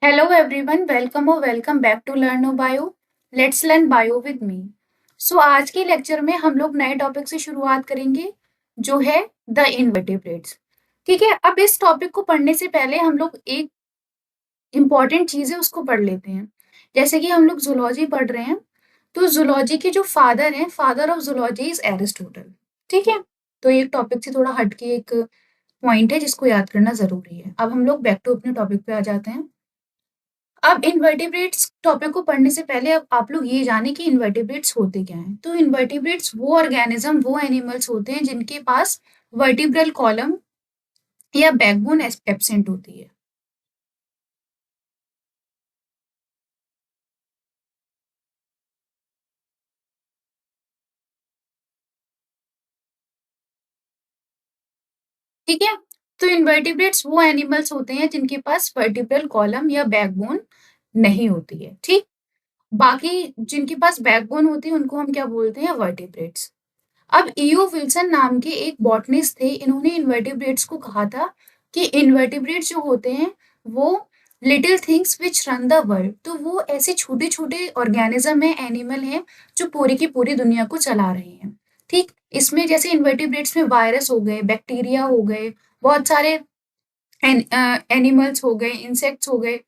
Hello everyone, welcome or welcome back to Learn Bio. Let's learn bio with me. आज के lecture में हम लोग नए टॉपिक से शुरुआत करेंगे जो है द इनवर्टिब्रेट्स। ठीक है, अब इस टॉपिक को पढ़ने से पहले हम लोग एक इम्पॉर्टेंट चीज है उसको पढ़ लेते हैं। जैसे कि हम लोग जूलॉजी पढ़ रहे हैं, तो जूलॉजी के जो फादर हैं, father of zoology is Aristotle. ठीक है, तो ये टॉपिक से थोड़ा हटके एक पॉइंट है जिसको याद करना जरूरी है। अब हम लोग बैक टू अपने टॉपिक पे आ जाते हैं। अब इन्वर्टिब्रेट्स टॉपिक को पढ़ने से पहले अब आप लोग ये जाने कि इन्वर्टिब्रेट्स होते क्या हैं। तो इन्वर्टिब्रेट्स वो ऑर्गेनिज्म, वो एनिमल्स होते हैं जिनके पास वर्टिब्रल कॉलम या बैकबोन एब्सेंट होती है। ठीक है, तो इन्वर्टिब्रेट्स वो एनिमल्स होते हैं जिनके पास वर्टिब्रल कॉलम या बैकबोन नहीं होती है। ठीक, बाकी जिनके पास बैकबोन होती है उनको हम क्या बोलते हैं, वर्टिब्रेट्स। अब ईओ विल्सन नाम के एक बॉटनिस्ट थे, इन्होंने इन्वर्टिब्रेट्स को कहा था कि इन्वर्टिब्रेट्स जो होते हैं वो little things which run the world. तो वो ऐसे छोटे छोटे ऑर्गेनिज्म है, एनिमल है जो पूरी की पूरी दुनिया को चला रहे हैं। ठीक, इसमें जैसे इन्वर्टिब्रेट्स में वायरस हो गए, बैक्टीरिया हो गए, बहुत सारे एनिमल्स हो गए, इंसेक्ट्स हो गए,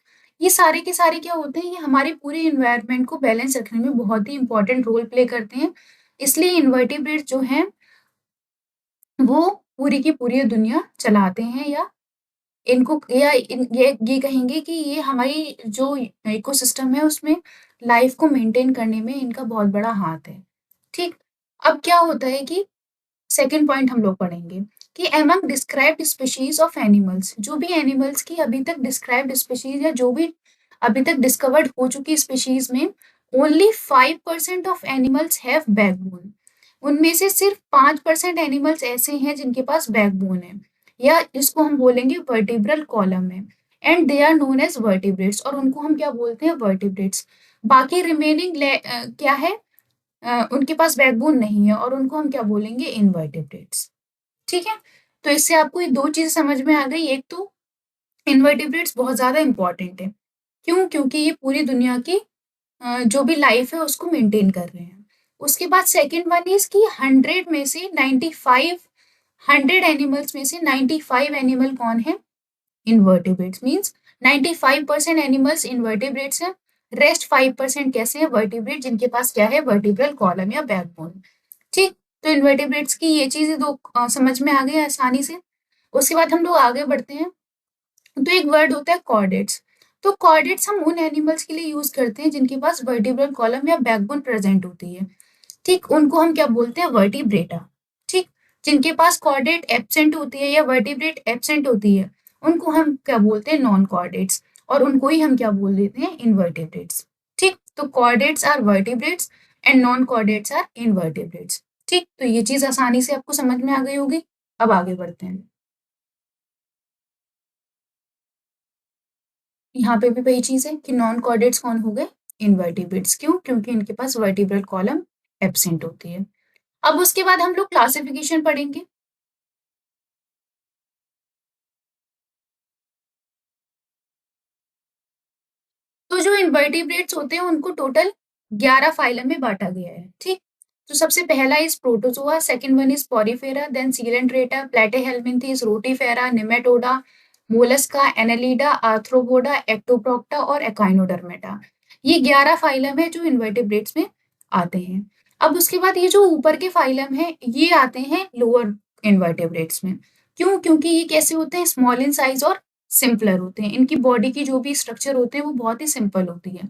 ये सारे के सारे क्या होते हैं, ये हमारे पूरे इन्वायरमेंट को बैलेंस रखने में बहुत ही इंपॉर्टेंट रोल प्ले करते हैं। इसलिए इन्वर्टिब्रेट्स जो हैं वो पूरी की पूरी दुनिया चलाते हैं, या इनको या ये कहेंगे कि ये हमारी जो इकोसिस्टम है उसमें लाइफ को मेंटेन करने में इनका बहुत बड़ा हाथ है। ठीक, अब क्या होता है कि सेकंड पॉइंट हम लोग पढ़ेंगे कि among described species of animals, जो भी एनिमल्स की अभी तक डिस्क्राइब्ड स्पीशीज या जो भी अभी तक डिस्कवर्ड हो चुकी स्पीशीज में only 5% of animals have backbone. उनमें से सिर्फ 5% एनिमल्स ऐसे हैं जिनके पास बैकबोन है, या इसको हम बोलेंगे वर्टिब्रल कॉलम है, and they are known as vertebrates, और उनको हम क्या बोलते हैं, वर्टिब्रेट्स। बाकी रिमेनिंग क्या है, उनके पास बैकबोन नहीं है और उनको हम क्या बोलेंगे, इनवर्टिब्रेट्स। ठीक है, तो इससे आपको ये दो चीजें समझ में आ गई। एक तो इनवर्टिब्रेट्स बहुत ज्यादा इंपॉर्टेंट है, क्यों, क्योंकि ये पूरी दुनिया की जो भी लाइफ है उसको मेंटेन कर रहे हैं। उसके बाद सेकंड वन इज कि 100 में से 95, 100 एनिमल्स में से 95 एनिमल कौन है, इनवर्टिब्रेट्स। मीन्स 95% एनिमल्स इनवर्टिब्रेट्स हैं, रेस्ट 5% कैसे हैं, वर्टिब्रेट, जिनके पास क्या है, वर्टिब्रल कॉलम या बैकबोन। ठीक, तो इन्वर्टिब्रेट्स की ये चीजें दो समझ में आ गई आसानी से। उसके बाद हम लोग आगे बढ़ते हैं, तो एक वर्ड होता है कॉर्डेट्स। तो कॉर्डेट्स हम उन एनिमल्स के लिए यूज करते हैं जिनके पास वर्टिब्रल कॉलम या बैकबोन प्रेजेंट होती है। ठीक, उनको हम क्या बोलते हैं, वर्टिब्रेटा। ठीक, जिनके पास कॉर्डेट एब्सेंट होती है या वर्टिब्रेट एब्सेंट होती है उनको हम क्या बोलते हैं, नॉन कॉर्डेट्स, और उनको ही हम क्या बोल देते हैं, इनवर्टिब्रेट्स। ठीक, तो chordates are vertebrates and non chordates are invertebrates. ठीक, तो ये चीज आसानी से आपको समझ में आ गई होगी। अब आगे बढ़ते हैं। यहाँ पे भी वही चीज है कि नॉन कॉर्डेट्स कौन हो गए, इनवर्टिब्रेट्स। क्यों, क्योंकि इनके पास वर्टिब्रल कॉलम एब्सेंट होती है। अब उसके बाद हम लोग क्लासिफिकेशन पढ़ेंगे। तो जो इनवर्टिब्रेट्स होते हैं उनको टोटल 11 फाइलम में बांटा गया है। ठीक, तो सबसे पहला is protozoa, second one is porifera, then coelenterata, platyhelminthes, rotifera, nematoda, mollusca, annelida, arthropoda, ectoprocta और एकाइनोडर्मेटा। ये 11 फाइलम है जो इनवर्टिब्रेट्स में आते हैं। अब उसके बाद ये जो ऊपर के फाइलम है ये आते हैं लोअर इनवर्टिब्रेट्स में। क्यों, क्योंकि ये कैसे होते हैं, स्मॉल इन साइज और सिंपलर होते हैं। इनकी बॉडी की जो भी स्ट्रक्चर होते हैं वो बहुत ही सिंपल होती है।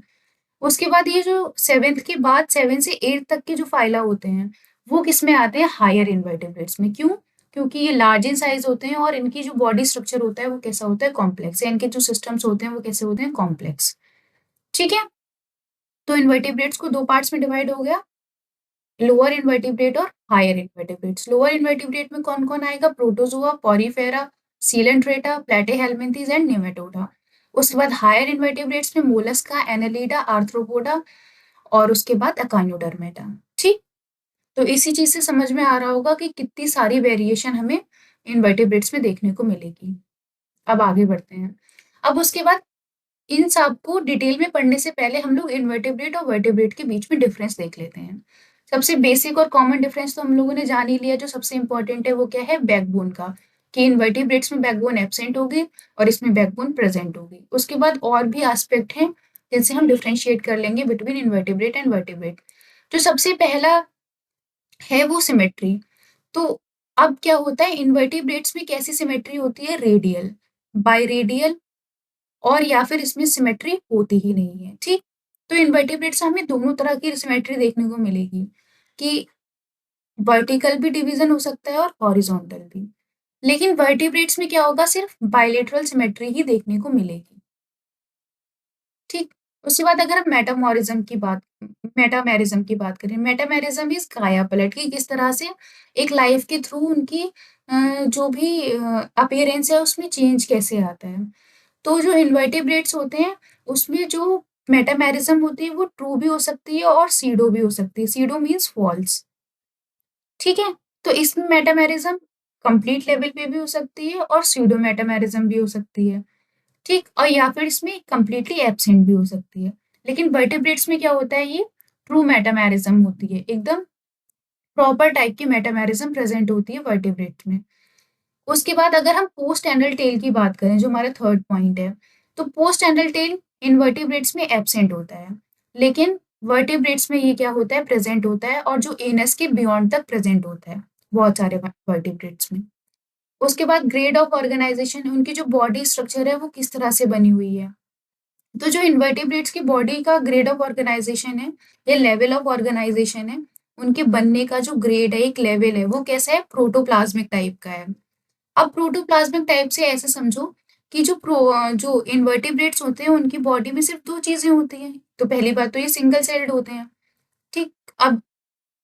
उसके बाद ये जो सेवेंथ के बाद 7 से 8 तक के जो फाइला होते हैं वो किस में आते हैं, हायर इनवर्टिब्रेट्स में। क्यों, क्योंकि ये लार्ज इन साइज होते हैं और इनकी जो बॉडी स्ट्रक्चर होता है वो कैसा होता है, कॉम्प्लेक्स, या इनके जो सिस्टम्स होते हैं वो कैसे होते हैं, कॉम्प्लेक्स। ठीक है, तो इनवर्टिब्रेट्स को दो पार्ट्स में डिवाइड हो गया, लोअर इनवर्टिब्रेट और हायर इनवर्टिब्रेट्स। लोअर इनवर्टिब्रेट में कौन कौन आएगा, protozoa, porifera, coelenterata, platyhelminthes and nematoda. उसके बाद हायर इनवर्टिब्रेट्स में मोलस्का, एनालिडा, आर्थ्रोपोडा और उसके बाद अकाइनोडर्मेटा। ठीक, तो इसी चीज से समझ में आ रहा होगा कि कितनी सारी वेरिएशन हमें इनवर्टिब्रेट्स में देखने को मिलेगी। अब आगे बढ़ते हैं। अब उसके बाद इन सब को डिटेल में पढ़ने से पहले हम लोग इन्वर्टेब्रेट और वर्टेब्रेट के बीच में डिफरेंस देख लेते हैं। सबसे बेसिक और कॉमन डिफरेंस तो हम लोगों ने जान ही लिया, जो सबसे इम्पोर्टेंट है वो क्या है, बैकबोन का, कि इन्वर्टेब्रेट्स में बैकबोन एब्सेंट होगी और इसमें बैकबोन प्रेजेंट होगी। उसके बाद और भी एस्पेक्ट हैं जिनसे हम डिफरेंशिएट कर लेंगे बिटवीन इन्वर्टेब्रेट एंड वर्टेब्रेट। जो सबसे पहला है वो सिमेट्री। तो अब क्या होता है, इन्वर्टेब्रेट्स में कैसी सिमेट्री होती है, रेडियल, बायरेडियल, और या फिर इसमें सिमेट्री होती ही नहीं है, ठीक। तो इन्वर्टेब्रेट्स में हमें दोनों तरह की सिमेट्री देखने को मिलेगी, कि वर्टिकल भी डिवीजन हो सकता है और हॉरिजॉन्टल भी। लेकिन वर्टिब्रेट्स में क्या होगा, सिर्फ बायलेटरल सिमेट्री ही देखने को मिलेगी, ठीक। उसके बाद अगर हम मेटामेरिज्म की बात करें, मेटामेरिज्म इज कायापलट, की किस तरह से एक लाइफ के थ्रू उनकी जो भी अपीयरेंस है उसमें चेंज कैसे आता है। तो जो इन्वर्टेब्रेट्स होते हैं उसमें जो मेटामेरिज्म होती है वो ट्रू भी हो सकती है और सीडो भी हो सकती है। सीडो मीन्स फॉल्स, ठीक है। तो इसमें मेटामेरिज्म कंप्लीट लेवल पे भी हो सकती है और सीडो मेटामेरिज्म भी हो सकती है, ठीक। और या फिर इसमें कंप्लीटली एब्सेंट भी हो सकती है। लेकिन वर्टेब्रेट्स में क्या होता है, ये ट्रू मेटामेरिज्म होती है, एकदम प्रॉपर टाइप की मेटामेरिज्म प्रेजेंट होती है वर्टेब्रेट्स में। उसके बाद अगर हम पोस्ट एंडल टेल की बात करें, जो हमारा थर्ड पॉइंट है, तो पोस्ट एंडल टेल इनवर्टिब्रेट्स में एब्सेंट होता है, लेकिन वर्टिब्रेट्स में ये क्या होता है, प्रेजेंट होता है, और जो एनस के बियॉन्ड तक प्रेजेंट होता है बहुत सारे वर्टिब्रेट्स में। उसके बाद ग्रेड ऑफ ऑर्गेनाइजेशन, उनकी जो बॉडी स्ट्रक्चर है वो किस तरह से बनी हुई है। तो जो इन्वर्टिब्रेट्स की बॉडी का ग्रेड ऑफ ऑर्गेनाइजेशन है या लेवल ऑफ ऑर्गेनाइजेशन है, उनके बनने का जो ग्रेड है, एक लेवल है, वो कैसा है, प्रोटोप्लाज्मिक टाइप का है। अब प्रोटोप्लाज्मिक टाइप से ऐसे समझो कि जो इन्वर्टिब्रेट्स होते हैं उनकी बॉडी में सिर्फ दो चीजें होती हैं। तो पहली बात तो ये सिंगल सेल्ड होते हैं, ठीक। अब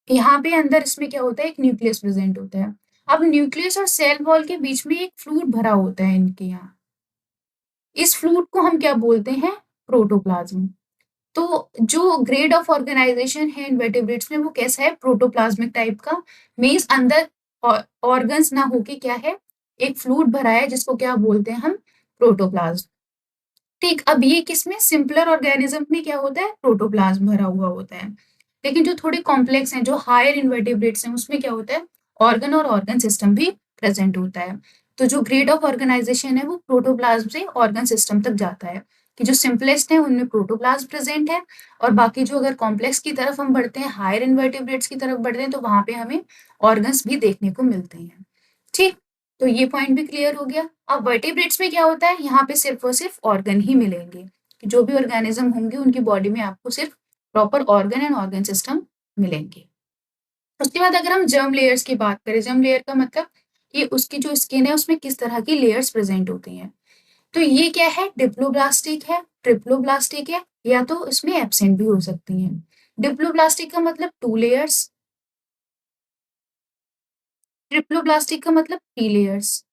यहाँ पे अंदर इसमें क्या होता है, एक न्यूक्लियस प्रेजेंट होता है। अब न्यूक्लियस और सेल वॉल के बीच में एक फ्लूइड भरा होता है इनके यहाँ। इस फ्लूइड को हम क्या बोलते हैं, प्रोटोप्लाज्म। तो जो ग्रेड ऑफ ऑर्गेनाइजेशन है इन्वर्टिब्रेट्स में वो कैसा है, प्रोटोप्लाज्मिक टाइप का। मीन्स अंदर ऑर्गन्स ना होके क्या है, एक फ्लूइड भरा है जिसको क्या बोलते हैं हम, प्रोटोप्लाज्म, ठीक। अब ये किसमें, सिंपलर ऑर्गेनिज्म में क्या होता है, प्रोटोप्लाज्म भरा हुआ होता है। लेकिन जो थोड़े कॉम्प्लेक्स हैं, जो हायर इन्वर्टिब्रेट्स हैं, उसमें क्या होता है, ऑर्गन और ऑर्गन सिस्टम भी प्रेजेंट होता है। तो जो ग्रेड ऑफ ऑर्गेनाइजेशन है वो प्रोटोप्लाज्म से ऑर्गन सिस्टम तक जाता है, कि जो सिंपलेस्ट है उनमें प्रोटोप्लाज्म प्रेजेंट है, और बाकी जो अगर कॉम्प्लेक्स की तरफ हम बढ़ते हैं, हायर इन्वर्टिब्रेट्स की तरफ बढ़ते हैं, तो वहां पे हमें ऑर्गन्स भी देखने को मिलते हैं, ठीक। तो ये पॉइंट भी क्लियर हो गया। अब वर्टिब्रेट्स में क्या होता है, यहाँ पे सिर्फ और सिर्फ ऑर्गन ही मिलेंगे, कि जो भी ऑर्गेनिज्म होंगे उनकी बॉडी में आपको सिर्फ proper organ and organ system मिलेंगे। उसके बाद अगर हम जर्म लेयर्स की बात करें, जर्म लेयर का मतलब कि उसकी जो स्किन है उसमें किस तरह की लेयर्स प्रेजेंट होती हैं। तो ये क्या है, डिप्लोब्लास्टिक है, ट्रिप्लोब्लास्टिक है, या तो इसमें एब्सेंट भी हो सकती हैं। डिप्लोब्लास्टिक का मतलब 2 लेयर्स, ट्रिप्लोब्लास्टिक का मतलब 3 लेयर्स,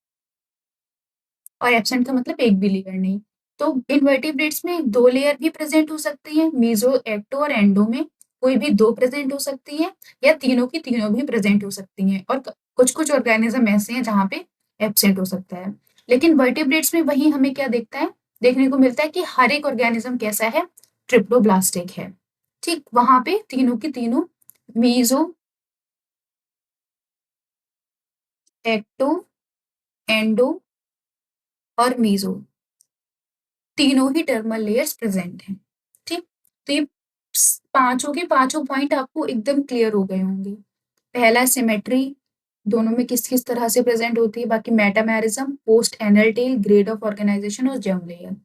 और एब्सेंट का मतलब एक भी लेयर नहीं। तो इन्वर्टिब्रेट्स में 2 लेयर भी प्रेजेंट हो सकती है, मीजो, एक्टो और एंडो में कोई भी 2 प्रेजेंट हो सकती है, या तीनों की तीनों भी प्रेजेंट हो सकती हैं, और कुछ कुछ ऑर्गेनिज्म ऐसे हैं जहाँ पे एब्सेंट हो सकता है। लेकिन वर्टिब्रेट्स में वही हमें क्या दिखता है, देखने को मिलता है कि हर एक ऑर्गेनिज्म कैसा है, ट्रिप्लोब्लास्टिक है, ठीक। वहां पे तीनों की तीनों, मीजो, एक्टो, एंडो और मीजो, तीनों ही टर्मल लेयर्स प्रेजेंट हैं, ठीक। तो ये पांचों के पांचों पॉइंट आपको एकदम क्लियर हो गए होंगे। पहला सिमेट्री, दोनों में किस किस तरह से प्रेजेंट होती है, बाकी metamerism, post anal tail, grade of organisation और जर्म लेयर,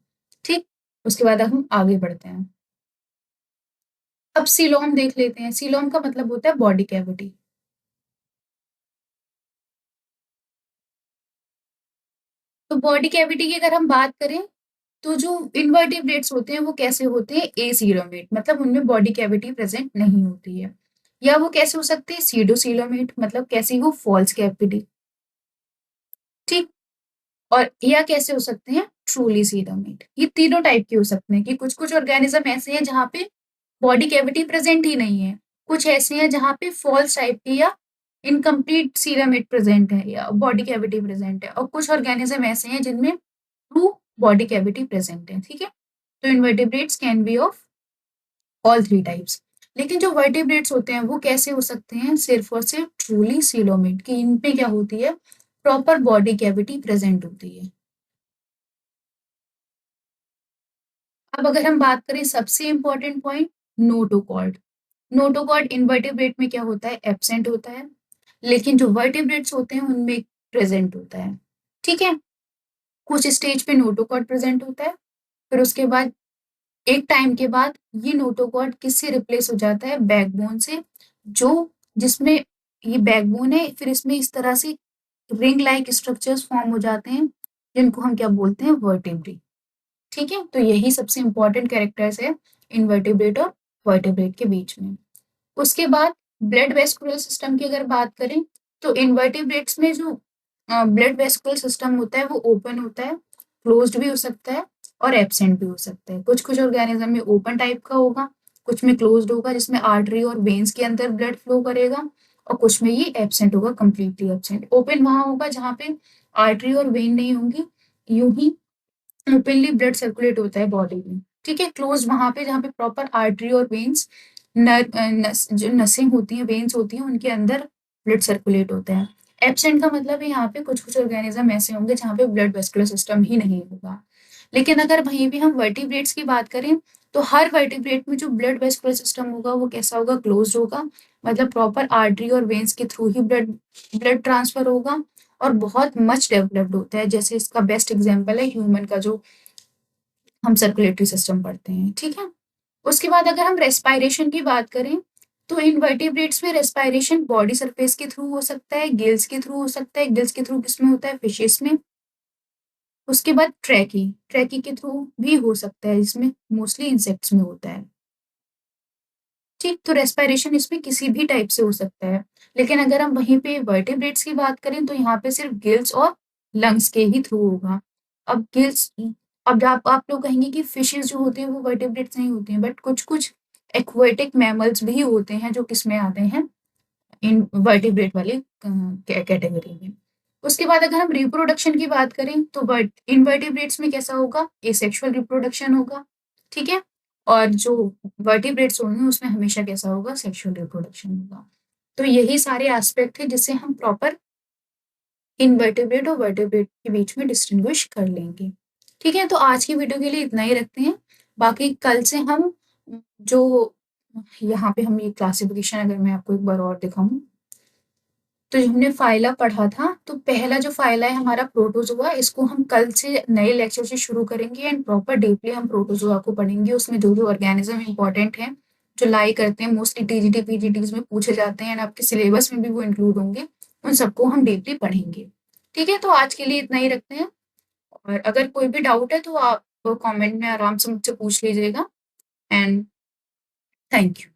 ठीक। उसके बाद अब हम आगे बढ़ते हैं। अब सीलोम देख लेते हैं। सीलोम का मतलब होता है बॉडी कैविटी। तो बॉडी कैविटी की अगर हम बात करें, तो जो इन्वर्टिब्रेट्स होते हैं वो कैसे होते हैं, एसीलोमेट, मतलब उनमें बॉडी कैविटी प्रेजेंट नहीं होती है। या वो कैसे हो सकते हैं, सीडोसीलोमेट, मतलब कैसी हो, फॉल्स कैविटी, ठीक। और या कैसे हो सकते हैं, ट्रूली सीलोमेट। ये तीनों टाइप के हो सकते हैं, कि कुछ कुछ ऑर्गेनिज्म ऐसे हैं जहाँ पे बॉडी कैविटी प्रेजेंट ही नहीं है, कुछ ऐसे हैं जहाँ पे फॉल्स टाइप की या इनकम्प्लीट सीलोमेट प्रेजेंट है या बॉडी कैविटी प्रेजेंट है, और कुछ ऑर्गेनिज्म ऐसे हैं जिनमें ट्रू बॉडी कैविटी प्रेजेंट है, ठीक है। तो invertebrates can be of all three types. लेकिन जो वर्टिब्रेट्स होते हैं वो कैसे हो सकते हैं, सिर्फ और सिर्फ ट्रूली सीलोमेट, कि इन पे क्या होती है, प्रॉपर बॉडी कैविटी प्रेजेंट होती है। अब अगर हम बात करें सबसे important point, notochord. Notochord invertebrate में क्या होता है, एब्सेंट होता है, लेकिन जो वर्टिब्रेट्स होते हैं उनमें प्रेजेंट होता है। ठीक है, कुछ स्टेज पे नोटोकॉर्ड प्रेजेंट होता है, फिर उसके बाद एक टाइम के बाद ये नोटोकॉर्ड किससे रिप्लेस हो जाता है, बैकबोन से, जो जिसमें ये बैकबोन है, फिर इसमें इस तरह से रिंग लाइक स्ट्रक्चर्स फॉर्म हो जाते हैं, जिनको हम क्या बोलते हैं, वर्टिब्रेट। ठीक है, तो यही सबसे इंपॉर्टेंट कैरेक्टर्स है इनवर्टिब्रेट और वर्टिब्रेट के बीच में। उसके बाद ब्लड वेस्कुलर सिस्टम की अगर बात करें, तो इनवर्टिब्रेट्स में जो ब्लड वेस्कुलर सिस्टम होता है वो ओपन होता है, क्लोज्ड भी हो सकता है और एब्सेंट भी हो सकता है। कुछ कुछ ऑर्गेनिज्म में ओपन टाइप का होगा, कुछ में क्लोज्ड होगा जिसमें आर्टरी और वेन्स के अंदर ब्लड फ्लो करेगा, और कुछ में ये एब्सेंट होगा, कंप्लीटली एब्सेंट। ओपन वहां होगा जहाँ पे आर्टरी और वेन नहीं होंगी, यूं ही ओपनली ब्लड सर्कुलेट होता है बॉडी में। ठीक है, क्लोज वहां पे जहाँ पे प्रॉपर आर्टरी और वेन्स, जो नसें होती हैं, वेन्स होती हैं, उनके अंदर ब्लड सर्कुलेट होता है। एब्सेंट का मतलब है यहाँ पे कुछ कुछ ऑर्गेनिज्म ऐसे होंगे जहाँ पे ब्लड वेस्कुलर सिस्टम ही नहीं होगा। लेकिन अगर वहीं भी हम वर्टिब्रेट्स की बात करें, तो हर वर्टिब्रेट में जो ब्लड वेस्कुलर सिस्टम होगा वो कैसा होगा, क्लोज होगा, मतलब प्रॉपर आर्टरी और वेन्स के थ्रू ही ब्लड ब्लड ट्रांसफर होगा, और बहुत मच डेवलप्ड होता है। जैसे इसका बेस्ट एग्जांपल है ह्यूमन का जो हम सर्कुलेटरी सिस्टम पढ़ते हैं। ठीक है, उसके बाद अगर हम रेस्पायरेशन की बात करें, तो इनवर्टिब्रेट्स में रेस्पायरेशन बॉडी सरफेस के थ्रू हो सकता है, गिल्स के थ्रू हो सकता है। गिल्स के थ्रू किसमें होता है, फिशेस में। उसके बाद ट्रैकी, ट्रैकी के थ्रू भी हो सकता है, जिसमें मोस्टली इंसेक्ट्स में होता है। ठीक, तो रेस्पायरेशन इसमें किसी भी टाइप से हो सकता है। लेकिन अगर हम वहीं पे वर्टिब्रेट्स की बात करें, तो यहाँ पे सिर्फ गिल्स और लंग्स के ही थ्रू होगा। अब गिल्स, अब आप लोग कहेंगे कि फिशेस जो होते हैं वो वर्टिब्रेट्स नहीं होते हैं, बट कुछ कुछ एक्वेटिक मैमल्स भी होते हैं जो किसमें आते हैं, इन वर्टिब्रेट वाले कैटेगरी में। उसके बाद अगर हम रिप्रोडक्शन की बात करें, तो इनवर्टिब्रेट्स में कैसा होगा, एसेक्सुअल रिप्रोडक्शन होगा। ठीक है, और जो वर्टिब्रेट्स होंगे उसमें हमेशा कैसा होगा, सेक्सुअल रिप्रोडक्शन होगा। तो यही सारे एस्पेक्ट है जिससे हम प्रॉपर इनवर्टिब्रेट और वर्टिब्रेट के बीच में डिस्टिंग्विश कर लेंगे। ठीक है, तो आज की वीडियो के लिए इतना ही रखते हैं। बाकी कल से हम जो यहाँ पे हम ये क्लासिफिकेशन, अगर मैं आपको एक बार और दिखाऊं, तो जो हमने फाइला पढ़ा था, तो पहला जो फाइला है हमारा प्रोटोजोआ, इसको हम कल से नए लेक्चर से शुरू करेंगे एंड प्रॉपर डीपली हम प्रोटोजोआ को पढ़ेंगे। उसमें जो जो ऑर्गेनिज्म इंपॉर्टेंट है, जो लाई करते हैं, मोस्टली टीजीटी पीजीटीज में पूछे जाते हैं एंड आपके सिलेबस में भी वो इंक्लूड होंगे, उन सबको हम डीपली पढ़ेंगे। ठीक है, तो आज के लिए इतना ही रखते हैं, और अगर कोई भी डाउट है तो आप कमेंट में आराम से मुझसे पूछ लीजिएगा। And thank you.